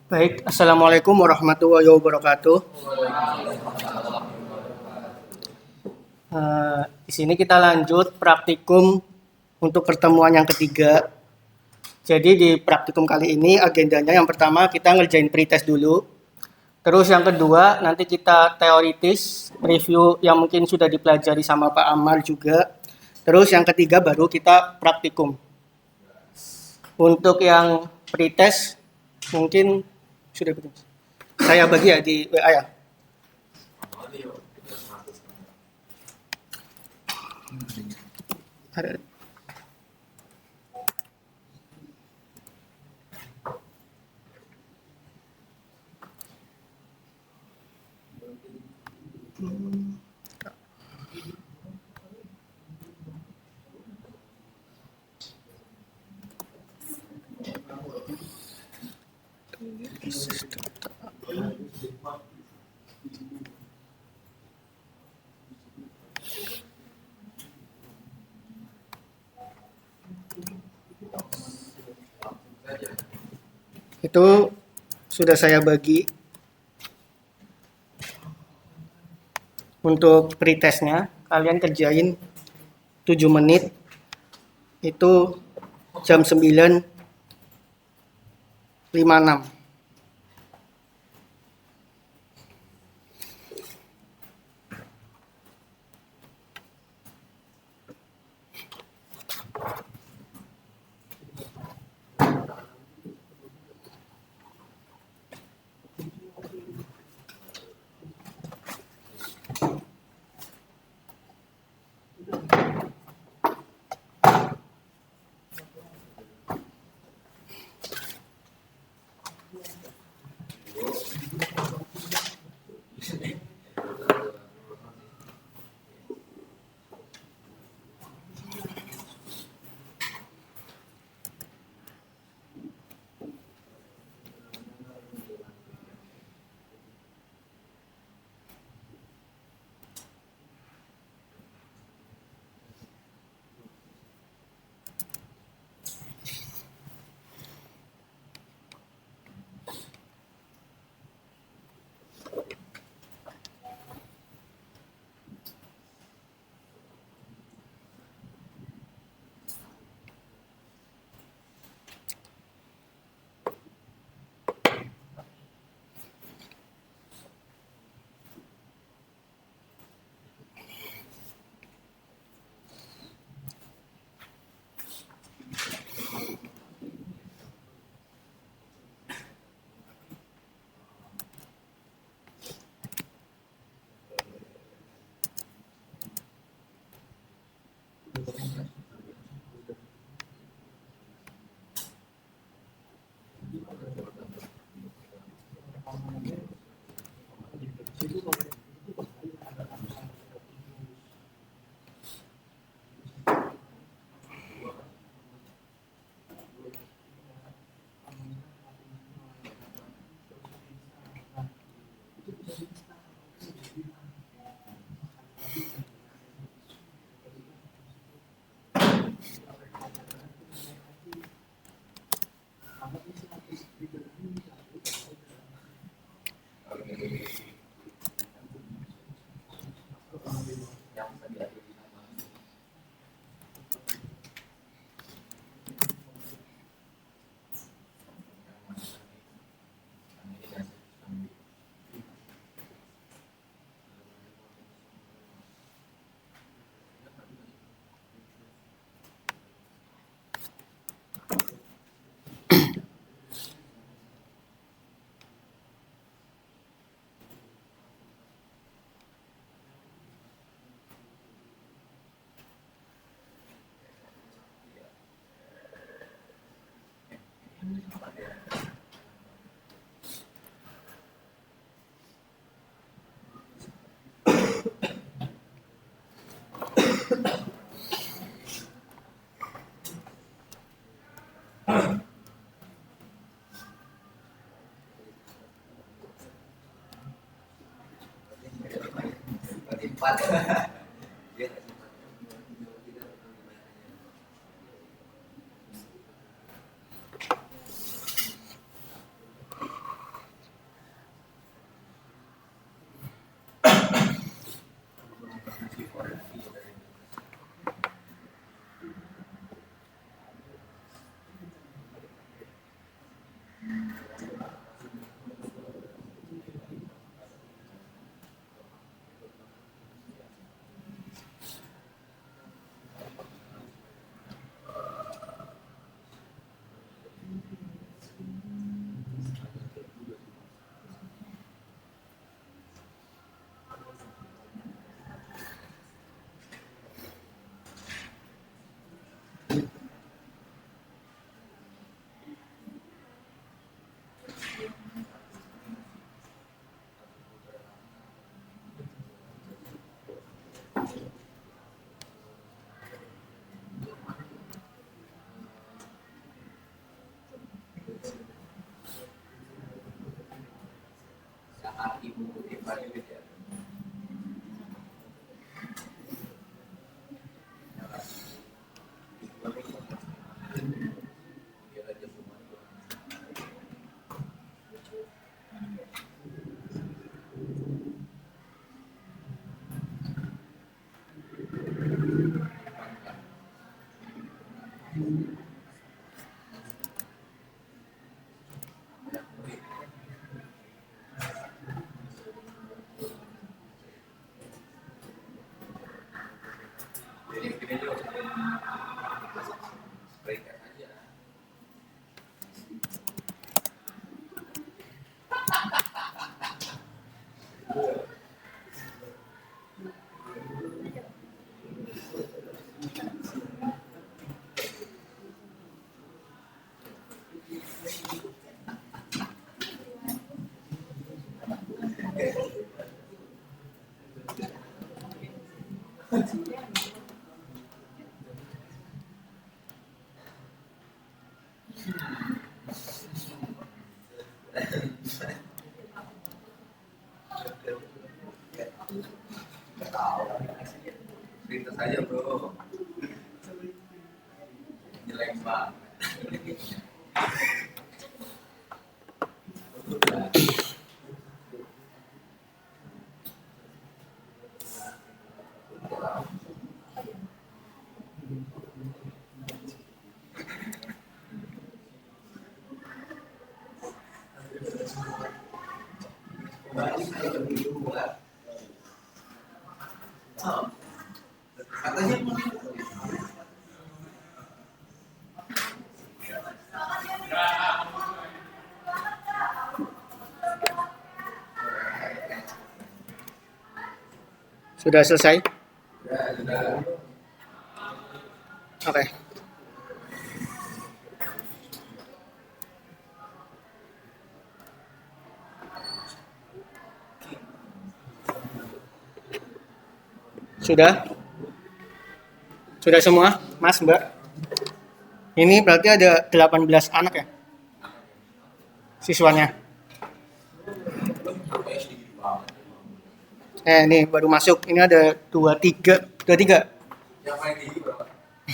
Baik, Assalamualaikum warahmatullahi wabarakatuh. Di sini kita lanjut praktikum untuk pertemuan yang ketiga. Jadi di praktikum kali ini agendanya yang pertama kita ngerjain pretest dulu. Terus yang kedua nanti kita teoritis, review yang mungkin sudah dipelajari sama Pak Amal juga. Terus yang ketiga baru kita praktikum. Untuk yang pretest mungkin sudah betul. Saya bagi ya di WA ya. Ada. Itu sudah saya bagi untuk pretestnya. Kalian kerjain 7 menit itu jam 9.56. Cerita saja bro, jelek banget. Katanya Sudah selesai? sudah. Oke. Sudah? Sudah semua, Mas, Mbak? Ini berarti ada 18 anak ya? Siswanya. Ini baru masuk. Ini ada 23. 23. Yang paling tinggi berapa?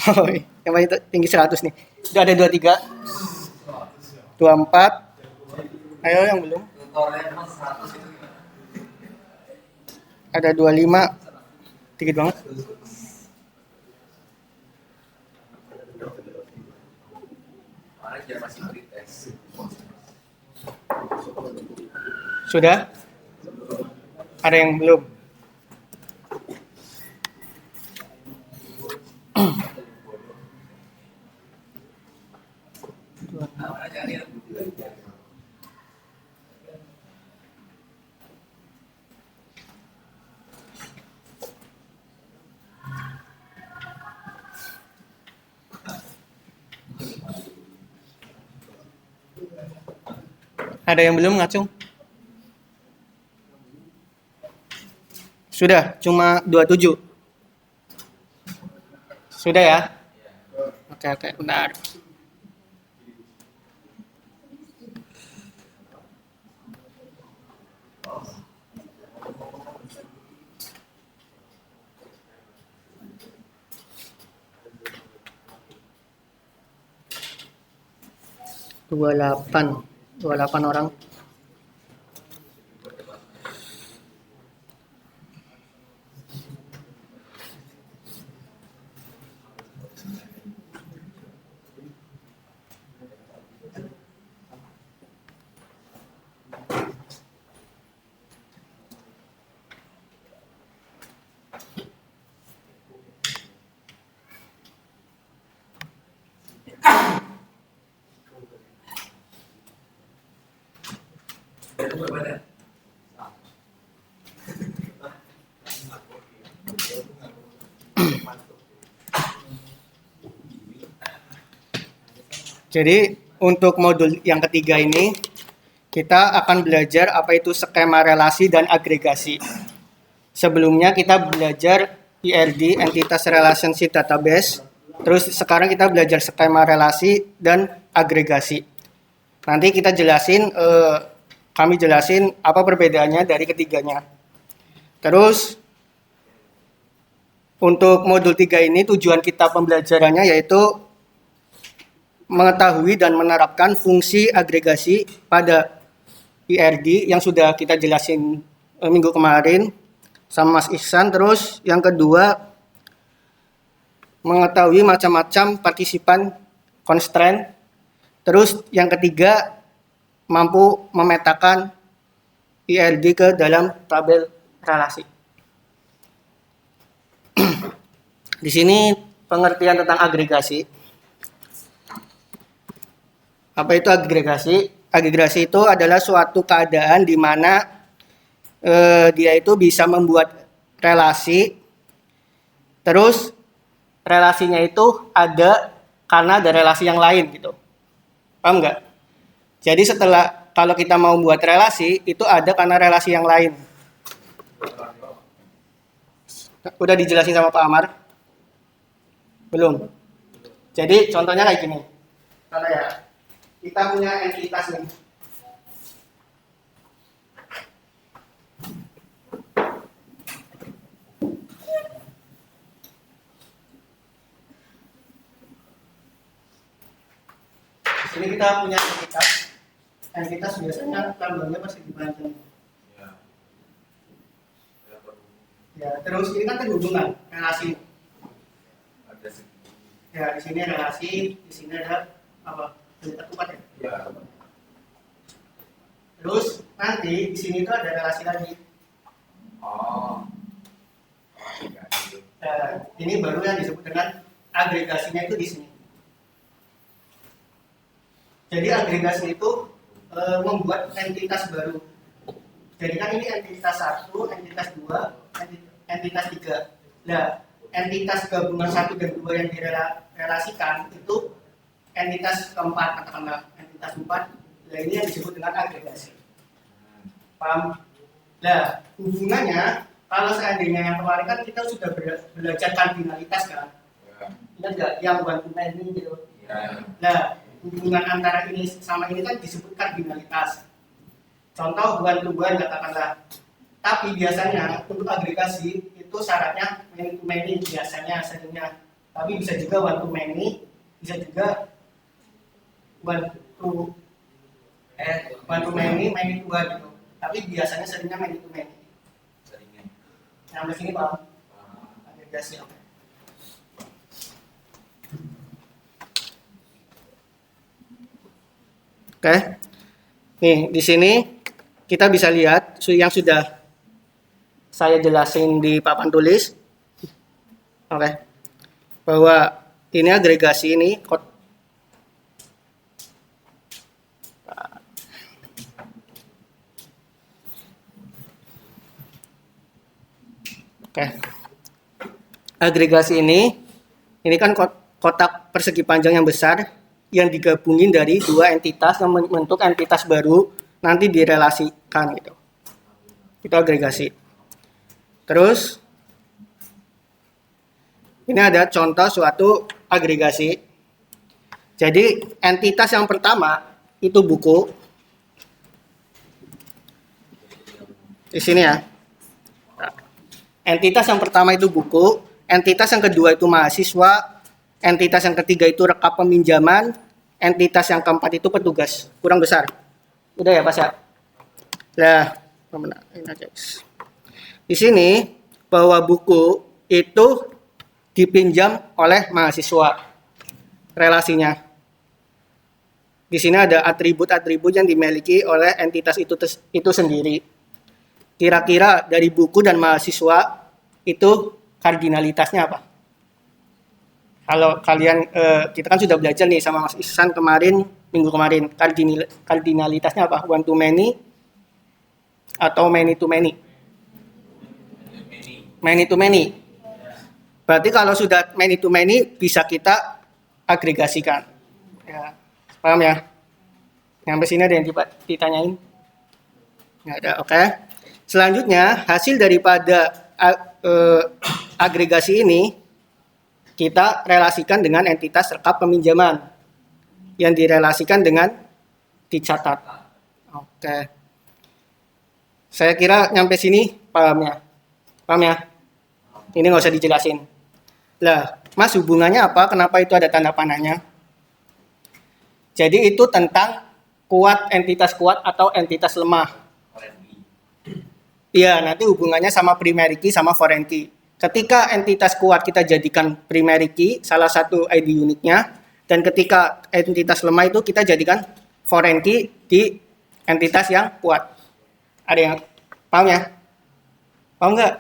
Oh, yang paling tinggi 100 nih. Udah ada 23. 24. Ayo yang belum. Tutornya emang 100 itu gimana? Ada 25. Dikit banget. Mana dia masih pretest. Sudah? Ada yang belum? Mana cari yang Ada yang belum, Ngacung? Sudah, cuma 27. Sudah ya? Oke, bentar. Dua delapan orang. Jadi untuk modul yang ketiga ini kita akan belajar apa itu skema relasi dan agregasi. Sebelumnya kita belajar IRD, Entitas Relationship Database. Terus sekarang kita belajar skema relasi dan agregasi. Nanti kita jelasin kami jelasin apa perbedaannya dari ketiganya. Terus untuk modul 3 ini tujuan kita pembelajarannya yaitu mengetahui dan menerapkan fungsi agregasi pada IRD yang sudah kita jelasin minggu kemarin sama Mas Ihsan. Terus yang kedua, mengetahui macam-macam partisipan constraint. Terus yang ketiga, mampu memetakan IRD ke dalam tabel relasi. Di sini pengertian tentang agregasi. Apa itu agregasi? Agregasi itu adalah suatu keadaan di mana dia itu bisa membuat relasi, terus relasinya itu ada karena ada relasi yang lain gitu. Paham nggak? Jadi kalau kita mau buat relasi, itu ada karena relasi yang lain. Udah dijelasin sama Pak Amar? Belum? Jadi contohnya kayak gini. Kalau ya, kita punya entitas nih. Di sini kita punya entitas. Entitas biasanya lambangnya persegi panjang. Ya, terus ini kan hubungan relasi. Ya, di sini relasi, di sini ada apa? Delta kupat ya. Ya. Terus nanti di sini tuh ada relasi lagi. Oh. Nah, ini baru yang disebut dengan agregasinya itu di sini. Jadi agregasi itu membuat entitas baru. Jadi kan ini entitas 1, entitas 2, entitas 3. Nah, entitas gabungan 1 dan 2 yang direlasikan itu entitas keempat, katakanlah entitas 4. Nah, ini yang disebut dengan agregasi. Paham? Nah, hubungannya kalau seandainya yang kemarin kan kita sudah belajar kardinalitas kan? Ingat nggak yang one to many gitu? Ya. Nah, hubungan antara ini sama ini kan disebut kardinalitas. Contoh one to one katakanlah. Tapi biasanya untuk agregasi itu syaratnya many to many biasanya seringnya. Tapi bisa juga one to many, bisa juga one to many, many to one gitu. Tapi biasanya seringnya many to many. Seringnya. Sampai sini Pak. Agregasi. Oke. Nih, di sini kita bisa lihat yang sudah saya jelasin di papan tulis. Oke. Bahwa ini agregasi ini Oke. Agregasi ini kan kotak persegi panjang yang besar yang digabungin dari dua entitas yang membentuk entitas baru nanti direlasikan gitu. Itu agregasi. Terus ini ada contoh suatu agregasi. Jadi entitas yang pertama itu buku. Di sini ya. Entitas yang pertama itu buku, entitas yang kedua itu mahasiswa, entitas yang ketiga itu rekap peminjaman, entitas yang keempat itu petugas. Kurang besar. Udah ya, Pak ya? Nah, ini aja. Di sini bahwa buku itu dipinjam oleh mahasiswa. Relasinya. Di sini ada atribut-atribut yang dimiliki oleh entitas itu sendiri. Kira-kira dari buku dan mahasiswa itu kardinalitasnya apa? Kalau kalian, kita kan sudah belajar nih sama Mas Ihsan minggu kemarin, kardinalitasnya apa? One to many atau many to many? Many to many. Berarti kalau sudah many to many bisa kita agregasikan. Ya, paham ya? Sampai sini ada yang ditanyain? Nggak ada, oke. Selanjutnya, hasil daripada agregasi ini kita relasikan dengan entitas rekap peminjaman yang direlasikan dengan dicatat. Oke. Saya kira nyampe sini paham ya? Paham ya? Ini nggak usah dijelasin. Lah, Mas hubungannya apa? Kenapa itu ada tanda panahnya? Jadi itu tentang entitas kuat atau entitas lemah. Iya, nanti hubungannya sama primary key sama foreign key. Ketika entitas kuat kita jadikan primary key, salah satu ID uniknya, dan ketika entitas lemah itu kita jadikan foreign key di entitas yang kuat. Ada yang paham ya? Paham nggak?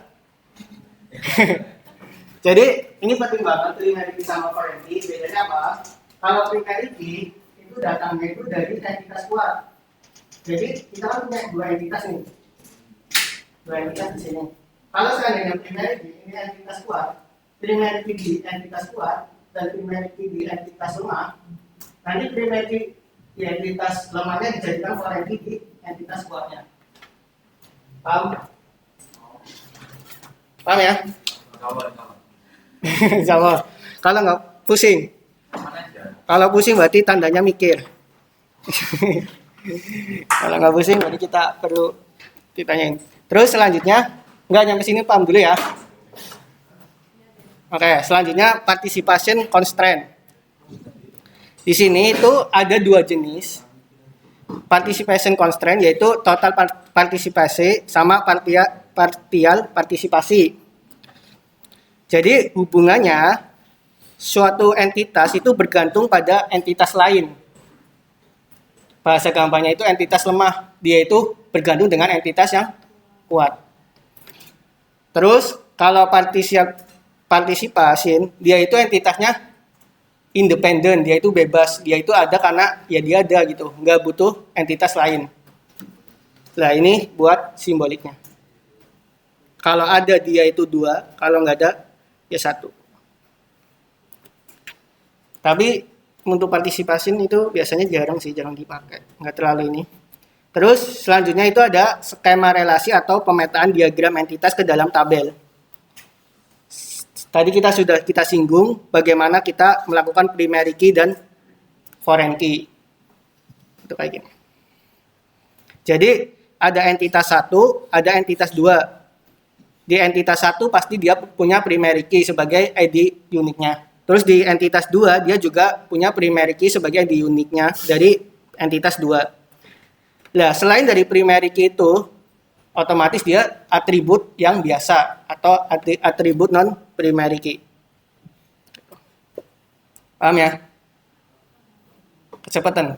Jadi ini penting banget primary key sama foreign key. Bedanya apa? Kalau primary key itu datangnya itu dari entitas kuat. Jadi kita kan punya dua entitas nih. Dua entitas di sini. Kalau seandainya primary key ini entitas kuat, primary key di entitas kuat dan primary key di entitas lemah, nanti primary key di entitas lemahnya dijadikan foreign key di entitas kuatnya. Paham? Paham ya? Sama. Kalau nggak pusing. Kalau pusing berarti tandanya mikir. Kalau nggak pusing berarti kita perlu ditanyain. Terus selanjutnya, nggak nyampe sini paham dulu ya. Oke, selanjutnya participation constraint. Di sini itu ada dua jenis participation constraint, yaitu total partisipasi sama partial partisipasi. Jadi hubungannya suatu entitas itu bergantung pada entitas lain. Bahasa gampangnya itu entitas lemah, dia itu bergantung dengan entitas yang kuat. Terus kalau participation, dia itu entitasnya independen, dia itu bebas, dia itu ada karena ya dia ada gitu, nggak butuh entitas lain. Nah ini buat simboliknya. Kalau ada dia itu 2, kalau nggak ada ya 1. Tapi untuk participation itu biasanya jarang dipakai, nggak terlalu ini. Terus selanjutnya itu ada skema relasi atau pemetaan diagram entitas ke dalam tabel. Tadi kita singgung bagaimana kita melakukan primary key dan foreign key. Itu kayak gini. Jadi ada entitas 1, ada entitas 2. Di entitas 1 pasti dia punya primary key sebagai ID uniknya. Terus di entitas 2 dia juga punya primary key sebagai ID uniknya dari entitas 2. Nah, selain dari primary key itu, otomatis dia atribut yang biasa atau atribut non primary key. Paham ya? Kecepatan.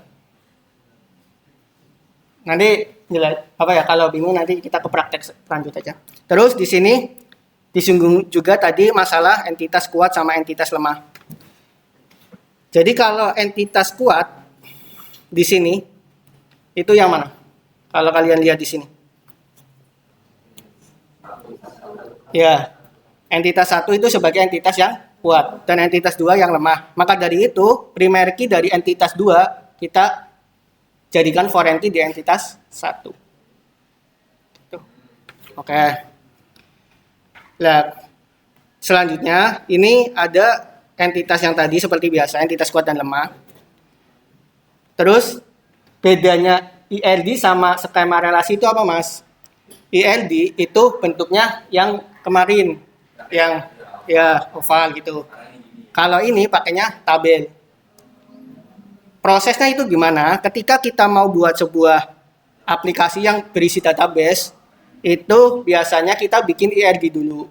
Nanti kalau bingung nanti kita ke praktek lanjut aja. Terus di sini disinggung juga tadi masalah entitas kuat sama entitas lemah. Jadi kalau entitas kuat di sini itu yang mana? Kalau kalian lihat di sini. Ya, entitas 1 itu sebagai entitas yang kuat dan entitas 2 yang lemah. Maka dari itu, primary key dari entitas 2 kita jadikan foreign key di entitas 1. Oke. Nah, selanjutnya ini ada entitas yang tadi seperti biasa, entitas kuat dan lemah. Terus bedanya ILD sama skema relasi itu apa, Mas? ILD itu bentuknya yang kemarin, yang ya oval gitu. Kalau ini pakainya tabel. Prosesnya itu gimana? Ketika kita mau buat sebuah aplikasi yang berisi database, itu biasanya kita bikin ILD dulu.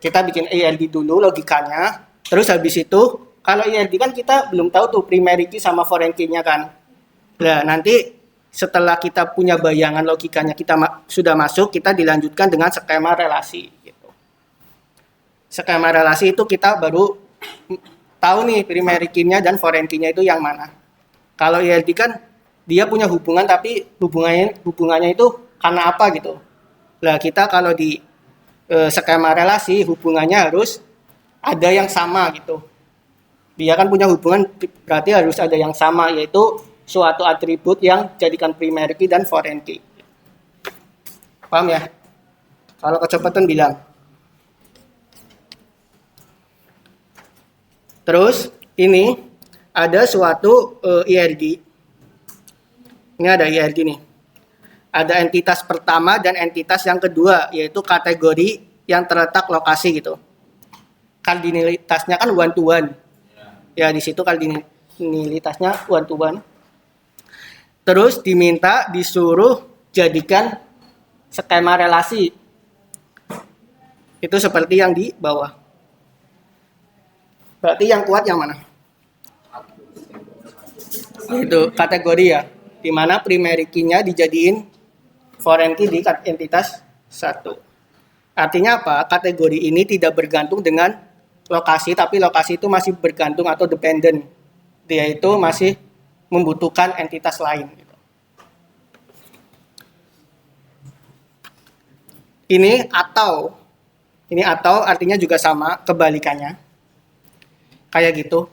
Kita bikin ILD dulu logikanya, terus habis itu kalau ILD kan kita belum tahu tuh primary key sama foreign key-nya kan. Nah, nanti setelah kita punya bayangan logikanya kita sudah masuk, kita dilanjutkan dengan skema relasi gitu. Skema relasi itu kita baru tahu nih primary key-nya dan foreign key-nya itu yang mana. Kalau ILD kan dia punya hubungan tapi hubungannya itu karena apa gitu. Nah, kita kalau di skema relasi hubungannya harus ada yang sama gitu. Dia kan punya hubungan berarti harus ada yang sama, yaitu suatu atribut yang jadikan primary key dan foreign key. Paham ya? Kalau kecepatan bilang. Terus ini ada suatu IRD. Ini ada IRD nih. Ada entitas pertama dan entitas yang kedua, yaitu kategori yang terletak lokasi gitu. Kardinalitasnya kan one to one. Ya, di situ kardinalitasnya one to one. Terus disuruh jadikan skema relasi. Itu seperti yang di bawah. Berarti yang kuat yang mana? Itu kategori ya. Di mana primary key-nya dijadiin foreign key di entitas 1. Artinya apa? Kategori ini tidak bergantung dengan lokasi, tapi lokasi itu masih bergantung atau dependent. Dia itu masih membutuhkan entitas lain. Ini atau artinya juga sama, kebalikannya. Kayak gitu.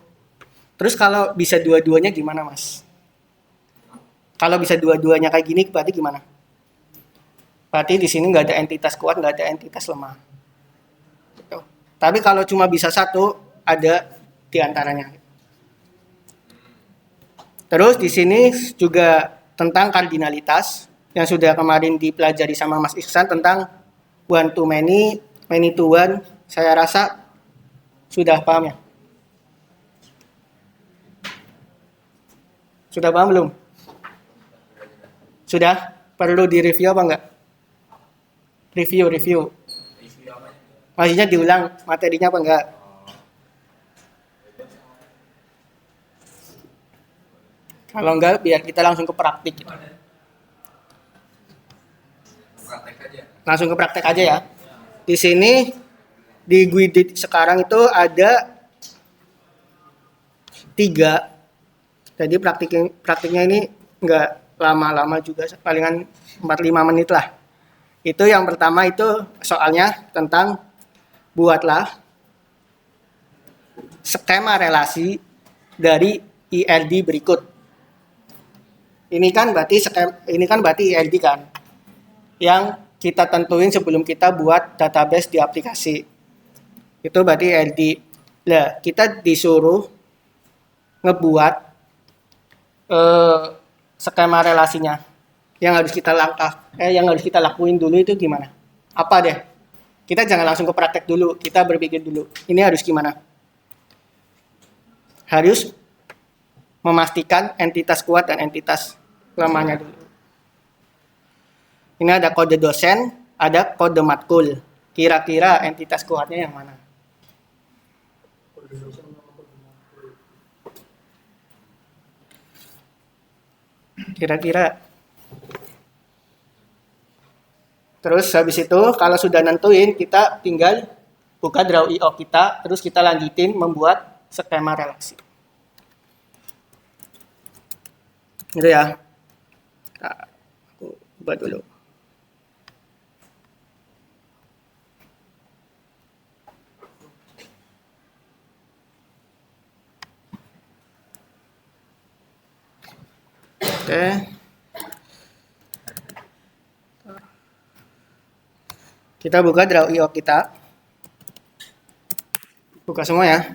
Terus kalau bisa dua-duanya gimana, Mas? Kalau bisa dua-duanya kayak gini, berarti gimana? Berarti di sini nggak ada entitas kuat, nggak ada entitas lemah. Gitu. Tapi kalau cuma bisa satu, ada di antaranya. Terus di sini juga tentang kardinalitas yang sudah kemarin dipelajari sama Mas Iksan tentang one to many, many to one. Saya rasa sudah paham ya? Sudah paham belum? Sudah? Perlu di-review apa enggak? Review. Maksudnya diulang materinya apa enggak? Kalau enggak, biar kita langsung ke praktik. Langsung ke praktek aja ya. Di sini, di guide sekarang itu ada 3. Jadi praktiknya ini enggak lama-lama juga, palingan 4-5 menit lah. Itu yang pertama itu soalnya tentang buatlah skema relasi dari ILD berikut. Ini kan berarti ILD kan, yang kita tentuin sebelum kita buat database di aplikasi. Itu berarti ILD. Nah, kita disuruh ngebuat skema relasinya. Yang harus kita lakuin dulu itu gimana? Apa deh? Kita jangan langsung ke praktek dulu, kita berpikir dulu. Ini harus gimana? Harus memastikan entitas kuat dan entitas lemahnya dulu. Ini ada kode dosen, ada kode matkul. Kira-kira entitas kuatnya yang mana? Kira-kira. Terus habis itu kalau sudah nentuin, kita tinggal buka Draw.io kita, terus kita lanjutin membuat skema relasi. Gitu ya. Nah, aku buat dulu. Oke. Kita buka Draw.io kita. Buka semua ya.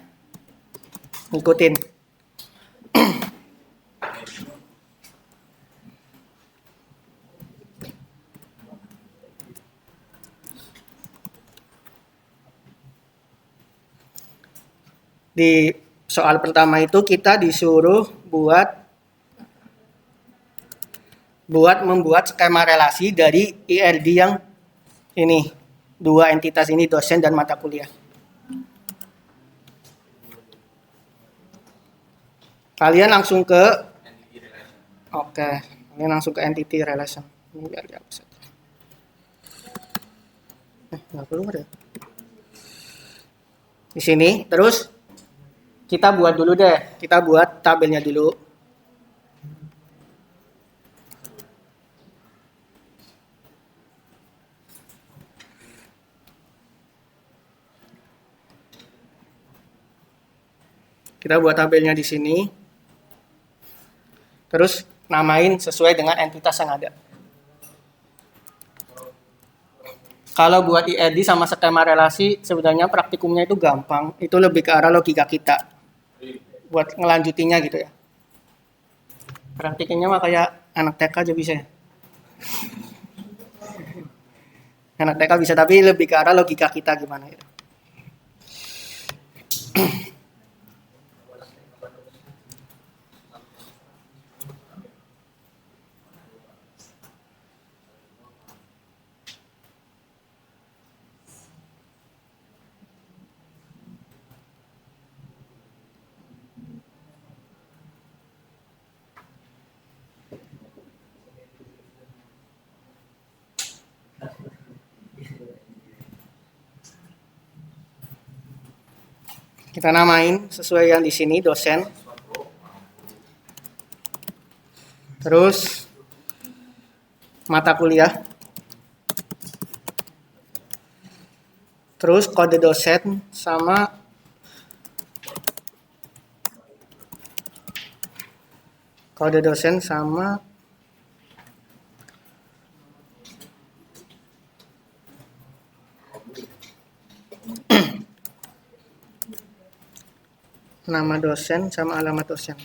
Ikutin. Di soal pertama itu kita disuruh membuat skema relasi dari ILD yang ini, 2 entitas ini, dosen dan mata kuliah. Kalian langsung ke entity relation. Ini biar dihapus saja. Nggak perlu ada. Di sini, terus kita buat dulu deh. Kita buat tabelnya dulu. Kita buat tabelnya di sini. Terus namain sesuai dengan entitas yang ada. Kalau buat ILD sama skema relasi, sebenarnya praktikumnya itu gampang. Itu lebih ke arah logika kita. Buat ngelanjutinnya gitu ya. Praktikumnya mah kayak anak TK aja bisa ya. Anak TK bisa, tapi lebih ke arah logika kita gimana gitu. Kita namain sesuai yang di sini, dosen. Terus mata kuliah. Terus kode dosen sama nama dosen sama alamat dosen.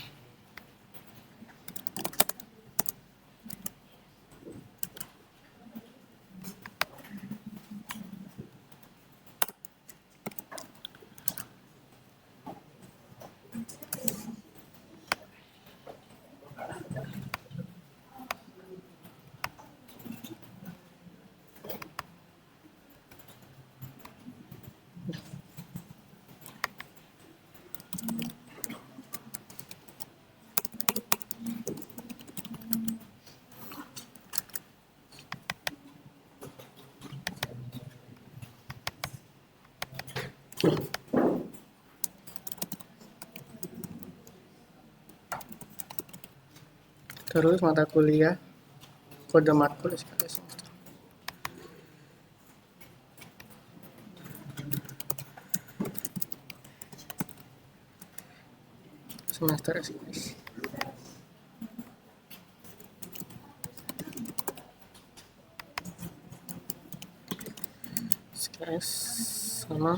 Terus mata kuliah, kode matkul SKS semester. Semester SKS. SKS sama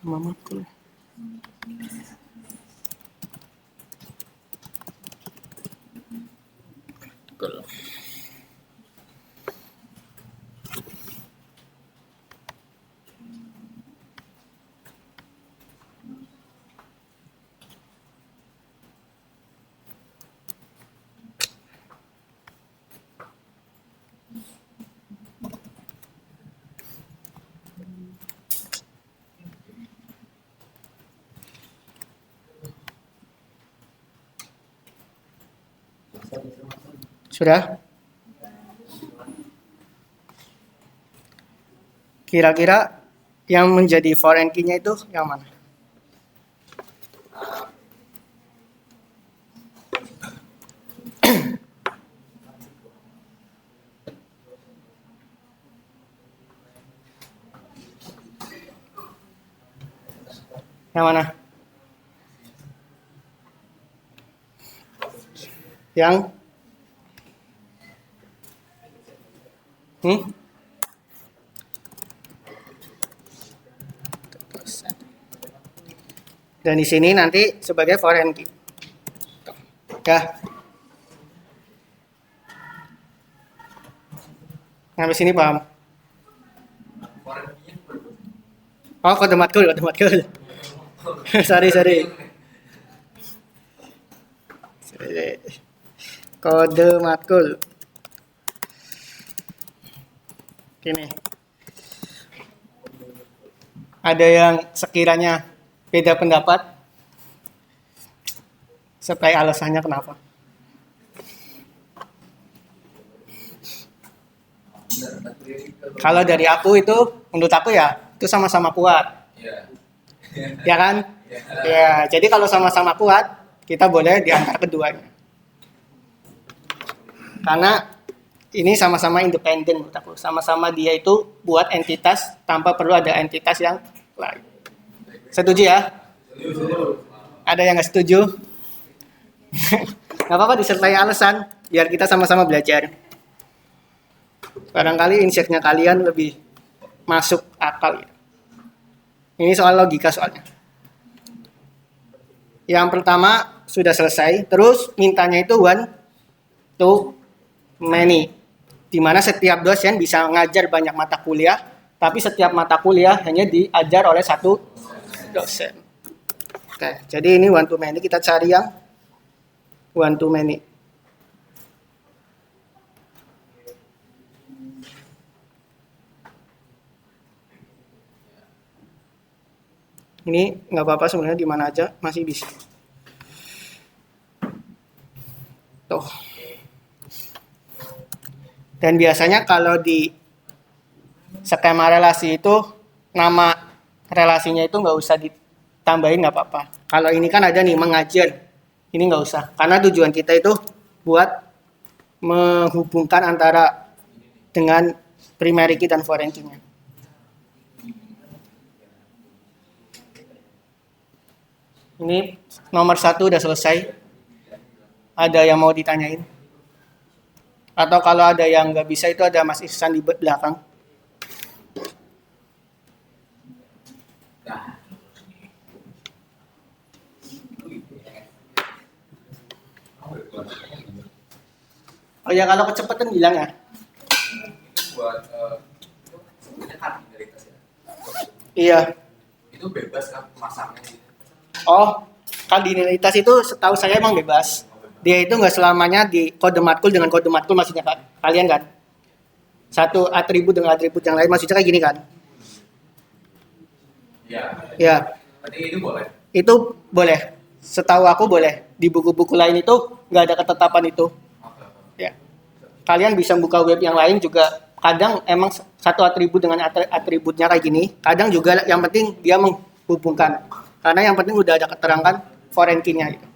matkul. Sudah? Kira-kira yang menjadi foreign key-nya itu yang mana? Yang mana? Yang? Dan di sini nanti sebagai foreign key. Ya. Sampai sini paham? Oh, kode matkul. sorry. Kode matkul. Gini. Ada yang sekiranya beda pendapat? Supply alasannya kenapa? Kalau dari aku itu, menurut aku ya, itu sama-sama kuat. Ya kan? Ya, jadi kalau sama-sama kuat, kita boleh diantar keduanya. Karena ini sama-sama independen menurut aku. Sama-sama dia itu buat entitas tanpa perlu ada entitas yang lain. Setuju ya? Ada yang nggak setuju? Nggak apa-apa, disertai alasan biar kita sama-sama belajar. Barangkali insight-nya kalian lebih masuk akal. Ini soal logika soalnya. Yang pertama sudah selesai, terus mintanya itu one to many. di mana setiap dosen bisa ngajar banyak mata kuliah, tapi setiap mata kuliah hanya diajar oleh satu dosen. Oke, jadi ini one to many, kita cari yang one to many. Ini nggak apa-apa sebenarnya, di mana aja masih bisa. Tuh. Dan biasanya kalau di skema relasi itu nama relasinya itu nggak usah ditambahin, nggak apa-apa. Kalau ini kan ada nih mengajar, ini nggak usah. Karena tujuan kita itu buat menghubungkan antara dengan primary key dan foreign key-nya. Ini nomor 1 udah selesai. Ada yang mau ditanyain? Atau kalau ada yang nggak bisa itu ada Mas Ihsan di belakang. Oh ya, kalau kecepatan bilang ya. Itu buat sebenarnya kardinalitas ya. Iya. Itu bebas kan masaknya gitu. Oh, kardinalitas itu setahu saya emang bebas. Dia itu nggak selamanya di kode matkul dengan kode matkul, maksudnya kalian kan. Satu atribut dengan atribut yang lain, maksudnya kayak gini kan. Iya. Ya, Berarti itu boleh. itu boleh. Setahu aku boleh. Di buku-buku lain itu nggak ada ketetapan itu. Ya. Kalian bisa buka web yang lain juga. Kadang emang satu atribut dengan atributnya kayak gini. Kadang juga yang penting dia menghubungkan. Karena yang penting udah ada keterangan foreign key-nya gitu.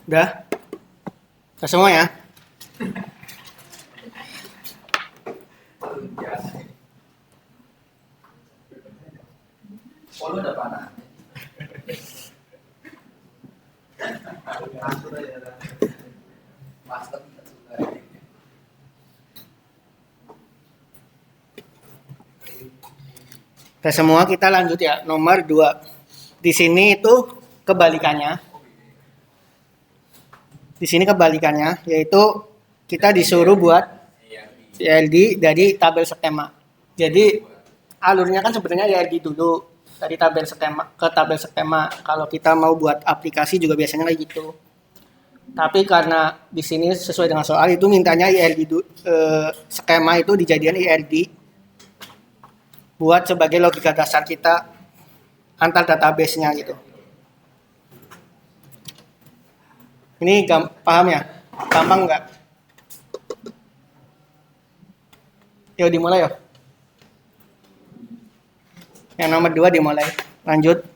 Udah? Udah semua ya? Oh, lu ada panah. Master. Udah semua, kita lanjut ya. Nomor 2. Di sini itu kebalikannya. Di sini kebalikannya, yaitu kita disuruh buat ILD dari tabel skema. Jadi alurnya kan sebenarnya ILD dulu dari tabel skema ke tabel skema. Kalau kita mau buat aplikasi juga biasanya kayak gitu. Tapi karena di sini sesuai dengan soal itu mintanya ILD skema itu dijadikan ILD buat sebagai logika dasar kita antar database-nya gitu. Ini paham ya? Gampang nggak? Yuk dimulai yuk. Yang nomor 2 dimulai. Lanjut.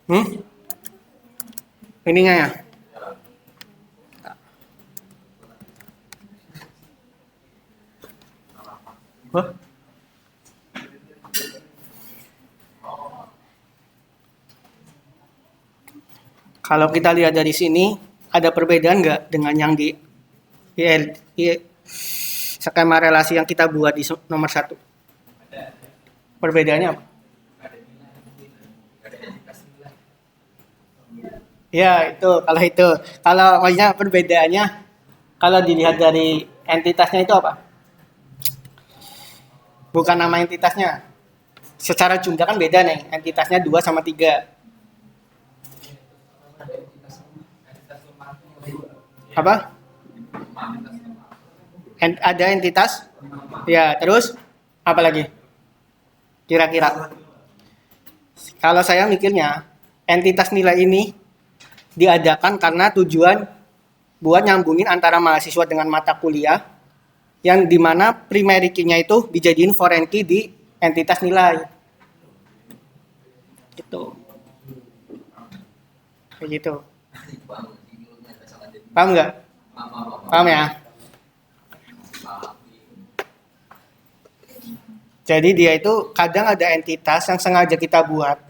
Hmm? Ininya ya. Hah? Kalau kita lihat dari sini, ada perbedaan nggak dengan yang di skema relasi yang kita buat di nomor 1? Perbedaannya apa? Ya, itu. Kalau maksudnya perbedaannya, kalau dilihat dari entitasnya itu apa? Bukan nama entitasnya. Secara jumlah kan beda nih. Entitasnya 2 sama 3. Apa? Ada entitas? Ya, terus apa lagi? Kira-kira. Kalau saya mikirnya, entitas nilai ini diadakan karena tujuan buat nyambungin antara mahasiswa dengan mata kuliah yang dimana primary key-nya itu dijadiin foreign key di entitas nilai. Gitu. Kayak gitu. Paham nggak? Paham ya? Jadi dia itu kadang ada entitas yang sengaja kita buat.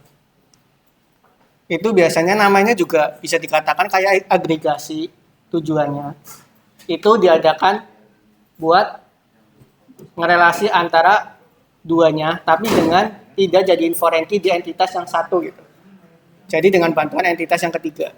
Itu biasanya namanya juga bisa dikatakan kayak agregasi tujuannya. Itu diadakan buat ngerelasi antara duanya, tapi dengan tidak jadiin foreign key di entitas yang satu gitu. Jadi dengan bantuan entitas yang ketiga.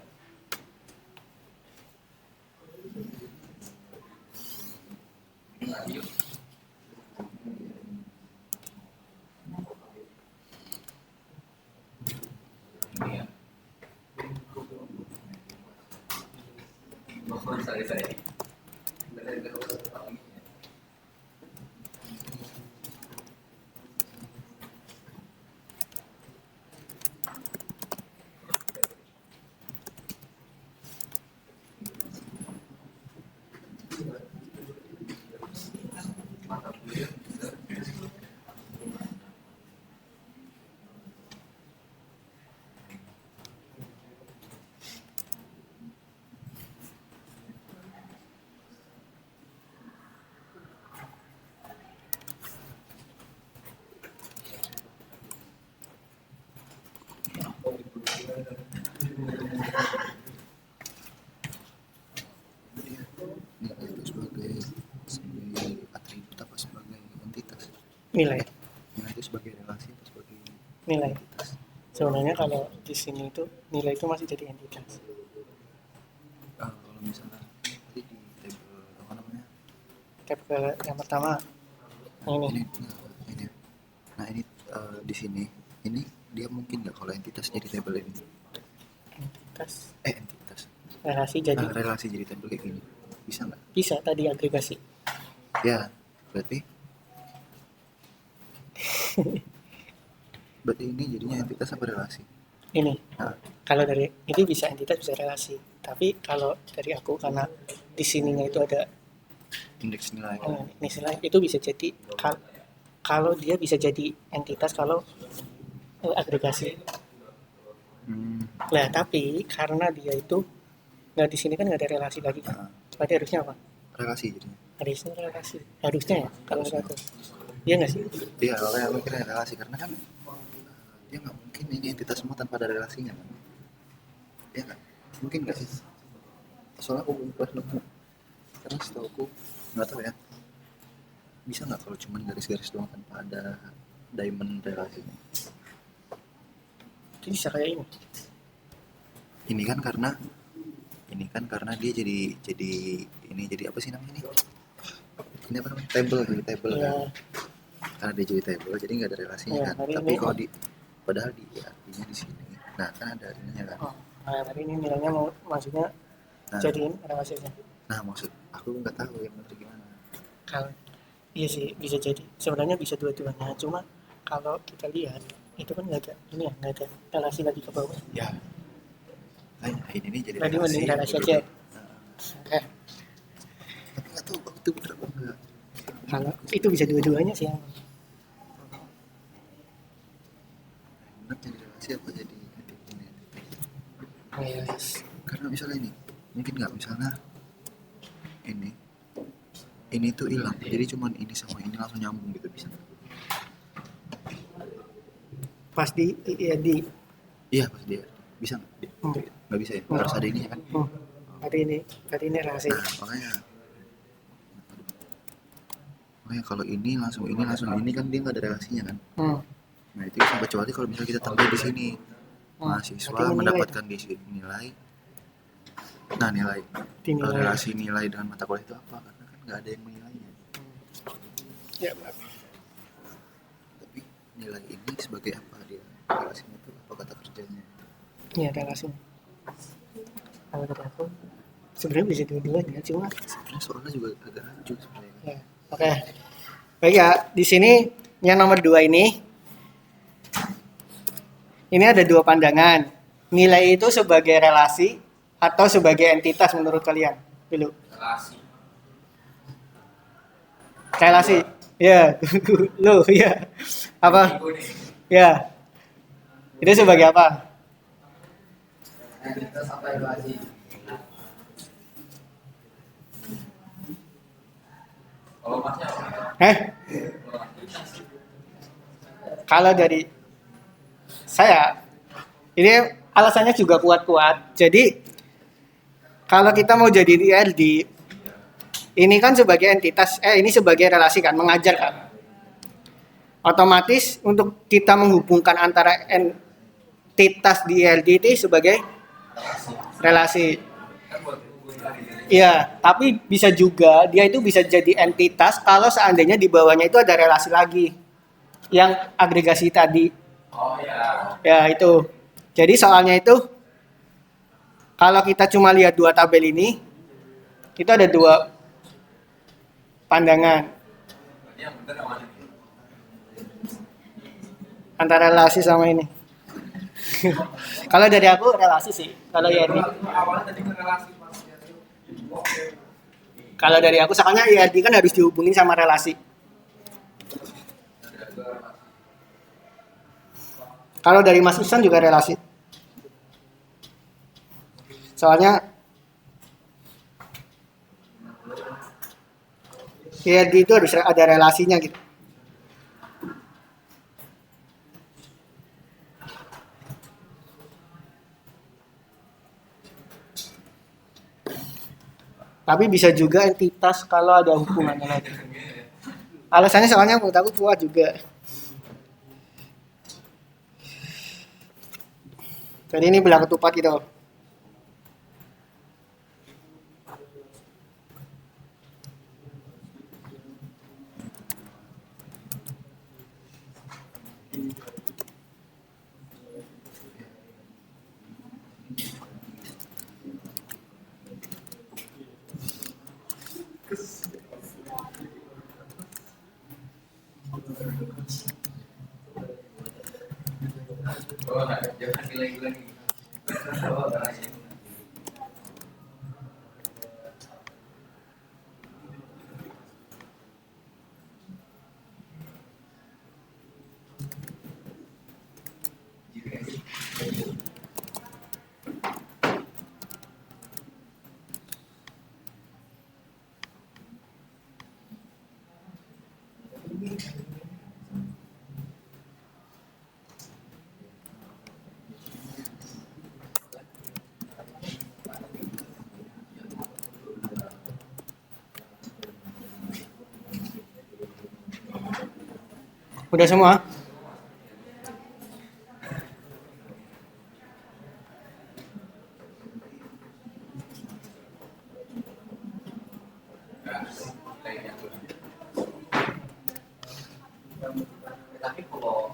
Sebagai atribut apa sebagai entitas? Nilai. Nah, itu sebagai relasi atau sebagai Nilai. entitas? Sebenarnya kalau di sini itu nilai itu masih jadi entitas. Kalau misalnya tadi di table apa namanya? Tab ke yang pertama. Ini. Ini. Nah ini di sini ini dia mungkin nggak kalau entitas jadi table ini? Entitas. Entitas. Relasi jadi. Relasi jadi table kayak gini bisa nggak? Bisa tadi agregasi. Ya berarti ini jadinya entitas apa relasi? Ini. Nah. Kalau dari ini bisa entitas bisa relasi. Tapi kalau dari aku karena di sininya itu ada Indeks nilai. ini nilai itu bisa jadi kalau dia bisa jadi entitas kalau agregasi. Nah tapi karena dia itu nggak di sini kan nggak ada relasi lagi kan. Berarti harusnya apa? Relasi jadinya. Harusnya relasi. Harusnya ya kalau menurut aku. Iya nggak sih? Iya, makanya aku kira relasi karena kan dia nggak mungkin ini entitas semua tanpa ada relasinya kan? Iya kan? Mungkin nggak sih? Soalnya aku belum pernah nemu. Karena setahu aku nggak tahu ya. Bisa nggak kalau cuma garis-garis doang tanpa ada diamond relasinya? Jadi bisa kayak ini. Ini kan karena dia jadi apa sih namanya ini? Ini apa namanya? Table ya. Kan? Karena dia jadi table jadi nggak ada relasinya Ya, kan? Tapi kalau padahal artinya di sini. Nah kan ada ininya kan? Nah tadi ini nilainya maksudnya jadiin relasinya. Nah maksud aku nggak tahu yang benar gimana. Iya sih, bisa jadi. Sebenarnya bisa dua-duanya. Cuma kalau kita lihat itu kan nggak ada ini ya, nggak ada relasi lagi ke bawah. Ya, ini nih jadi Berarti relasi mending yang relasi aja. bener-bener. Eh, Tapi nggak tahu bang itu bener apa enggak. kalau itu bisa dua-duanya sih. Bener jadi relasi apa jadi ini? Yes. Karena misalnya ini, mungkin nggak misalnya ini tuh hilang, jadi cuman ini sama ini langsung nyambung gitu bisa. Pas di di Iya pas dia bisa nggak? Nggak bisa ya, harus ada ini ya kan. hari ini relasi. Nah makanya kalau ini langsung ini kan dia nggak ada relasinya kan. Nah itu bisa, kecuali kalau misalnya kita tambah di sini mahasiswa Berarti menilai. mendapatkan di sini nilai. Nah nilai Dinilai. relasi nilai dengan mata kuliah itu apa? Karena kan nggak ada yang menilainya. Ya, Tapi nilai ini sebagai apa dia? Relasinya itu apa kata kerjanya? iya relasi. Kalau dari aku sebenarnya bisa dua-duanya, cuma Sebenarnya soalnya juga agak rancu sebenarnya. ya. Oke. Baik ya, di sini yang nomor 2 ini ada dua pandangan. Nilai itu sebagai relasi atau sebagai entitas menurut kalian? Dulu. Relasi. Ya, lo ya. Apa? Ego nih. Ya. Itu sebagai apa? Kita sampai relasi. Kalau masnya apa? Kalau dari saya, ini alasannya juga kuat-kuat. Jadi, kalau kita mau jadi IRD, ini kan sebagai entitas, ini sebagai relasi kan, mengajar kan. Otomatis untuk kita menghubungkan antara entitas di IRD itu sebagai relasi. Iya, tapi bisa juga dia itu bisa jadi entitas kalau seandainya di bawahnya itu ada relasi lagi yang agregasi tadi. Oh ya. Ya itu. Jadi soalnya itu kalau kita cuma lihat dua tabel ini, itu ada dua pandangan Berarti yang bener yang mana nih? antara relasi sama ini. Kalau dari aku relasi sih. Kalau ya Awalnya tadi kan relasi pas ya. kalau dari aku soalnya IRD kan harus dihubungin sama relasi. Kalau dari Mas Ihsan juga relasi. Soalnya IRD itu harus ada relasinya gitu. Tapi bisa juga entitas kalau ada hubungannya lagi. Alasannya soalnya menurut aku kuat juga. Jadi ini belah ketupat gitu. Oh, jangan gila-gila nih. Oh, relasi. Udah semua? Tapi kalau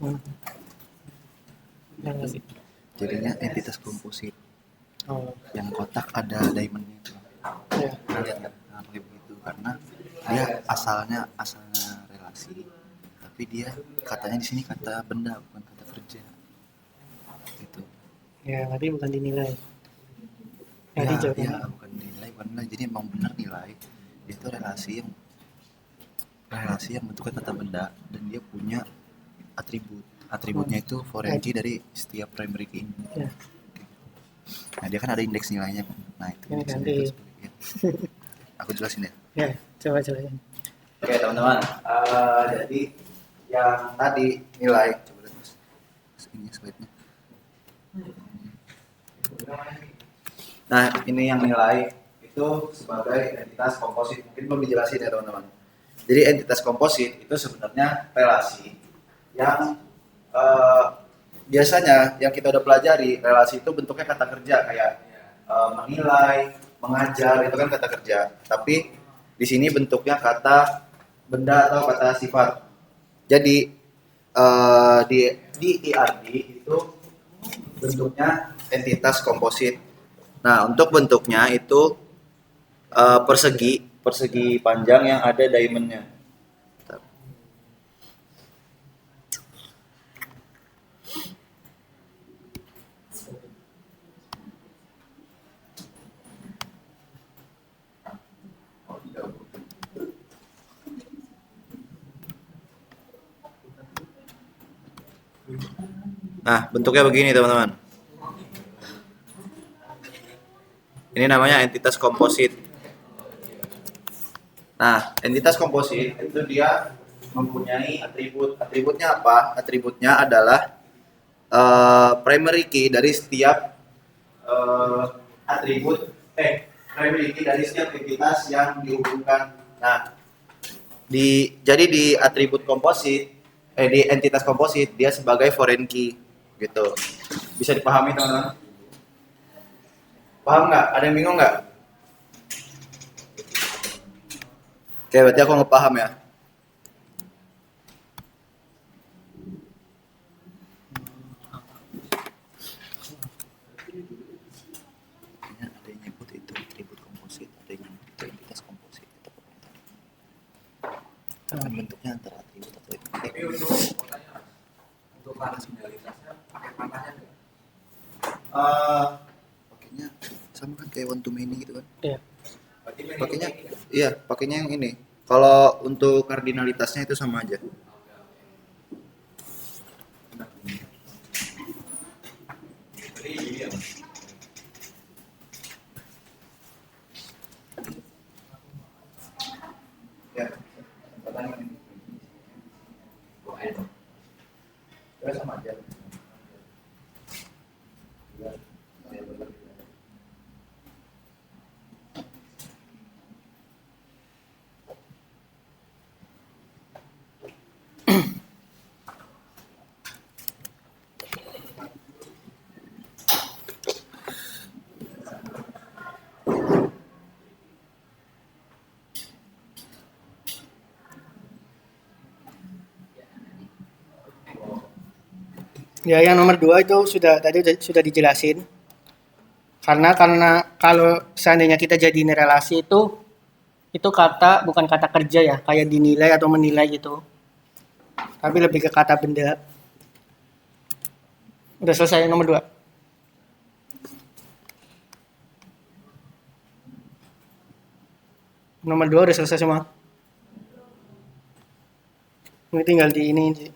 Hmm. Relasi. Jadinya entitas komposit. Oh, Yang kotak ada diamondnya itu. ya. Pernah lihat nggak? Nah, kayak begitu karena dia asalnya relasi, tapi dia katanya di sini kata benda bukan kata kerja. Gitu. Ya, berarti bukan dinilai. Ya, Nanti jawabannya. ya, bukan nilai, bukan nilai. Jadi emang benar nilai. Itu relasi yang bentuknya kata benda dan dia punya atribut. Atributnya itu foreign key dari setiap primary key ini. Ya, Nah, dia kan ada indeks nilainya. Nah, itu ini indeks ganti. nilainya itu seperti itu. Aku jelasin ya. Ya, coba jelasin. Oke, teman-teman. Jadi yang tadi nilai coba lihat Mas. Ini slide-nya. Nah, ini yang nilai itu sebagai entitas komposit. Mungkin belum dijelasin ya, teman-teman. Jadi entitas komposit itu sebenarnya relasi yang biasanya yang kita udah pelajari, relasi itu bentuknya kata kerja kayak menilai, mengajar, itu kan kata kerja. Tapi di sini bentuknya kata benda atau kata sifat. Jadi di IRD itu bentuknya entitas komposit. Nah, untuk bentuknya itu persegi panjang yang ada diamondnya. Nah, bentuknya begini teman-teman. Ini namanya entitas komposit. Nah, entitas komposit itu dia mempunyai atribut. Atributnya apa? Atributnya adalah primary key dari setiap atribut primary key dari setiap entitas yang dihubungkan. Nah, jadi di atribut komposit di entitas komposit dia sebagai foreign key gitu. Bisa dipahami teman-teman? Paham nggak? Ada yang bingung nggak? Oke, berarti aku nggak paham ya. Ada yang nyebut itu atribut komposit, ada yang nyebut itu entitas komposit. Itu kan bentuknya antara atribut atau entitas. Tapi untuk kardinalitasnya pakai panahnya nggak? Pakainya sama kan kayak one to many gitu kan? Iya. Berarti Pakainya, iya, pakainya yang ini. Kalau untuk kardinalitasnya itu sama aja. Jadi ini ya Mas. Ya, pertanyaan ini. Terus sama aja. Ya, yang nomor 2 itu sudah dijelasin. Karena kalau seandainya kita jadiin relasi itu kata bukan kata kerja ya, kayak dinilai atau menilai gitu. Tapi lebih ke kata benda. Udah selesai yang nomor 2. Nomor 2 udah selesai semua. Ini tinggal di ini.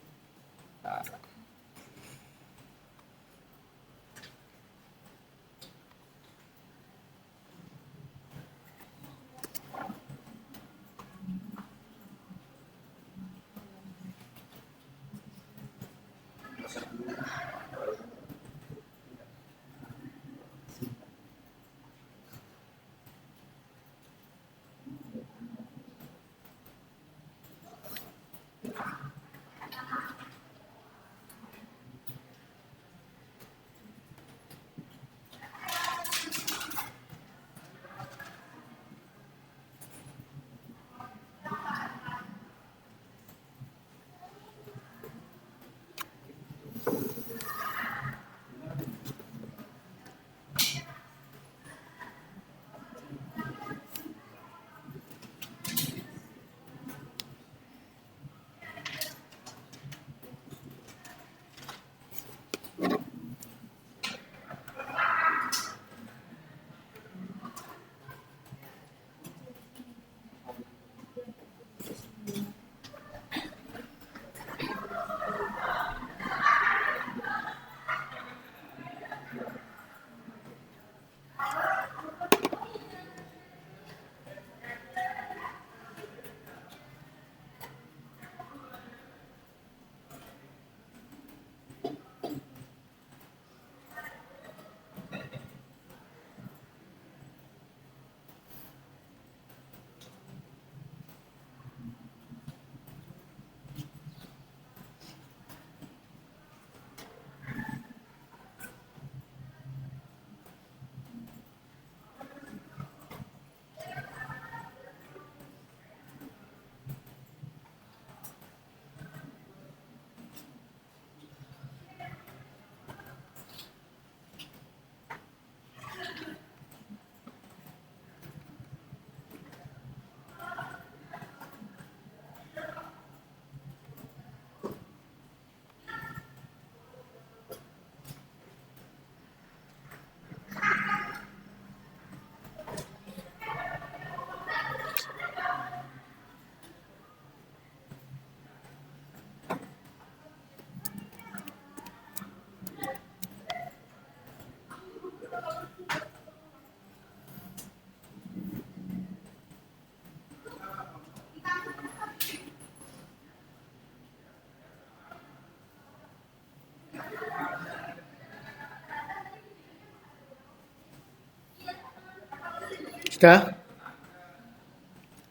Sudah?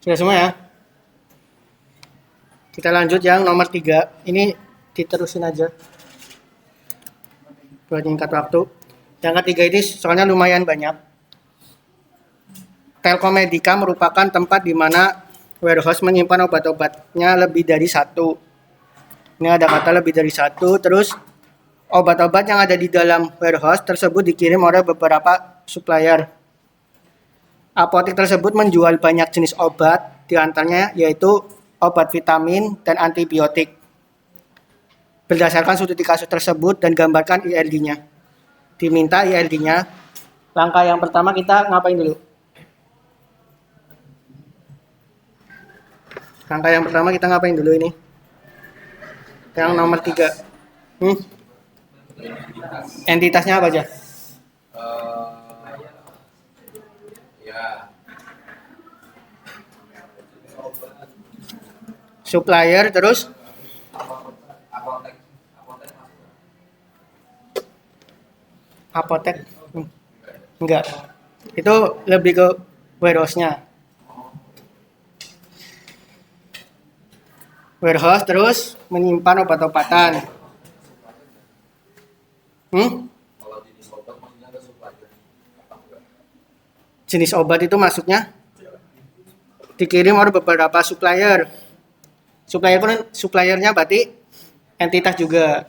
Sudah semua ya? Kita lanjut yang nomor 3. Ini diterusin aja. Buat singkat waktu. Yang ketiga ini soalnya lumayan banyak. Telkomedika merupakan tempat di mana warehouse menyimpan obat-obatnya lebih dari satu. Ini ada kata lebih dari satu. Terus obat-obat yang ada di dalam warehouse tersebut dikirim oleh beberapa supplier. Apotek tersebut menjual banyak jenis obat, di antaranya yaitu obat vitamin dan antibiotik. Berdasarkan studi kasus tersebut dan gambarkan ILD-nya. Diminta ILD-nya. Langkah yang pertama kita ngapain dulu? Langkah yang pertama kita ngapain dulu ini? Yang nomor 3. Entitasnya apa aja? Ya. Supplier, terus Apotek. apotek. Enggak. Itu lebih ke warehouse-nya. Warehouse terus menyimpan obat-obatan. Kalau jenis obat maksudnya ada supplier. Apa enggak? Jenis obat itu masuknya dikirim oleh beberapa supplier. Suppliernya berarti entitas juga.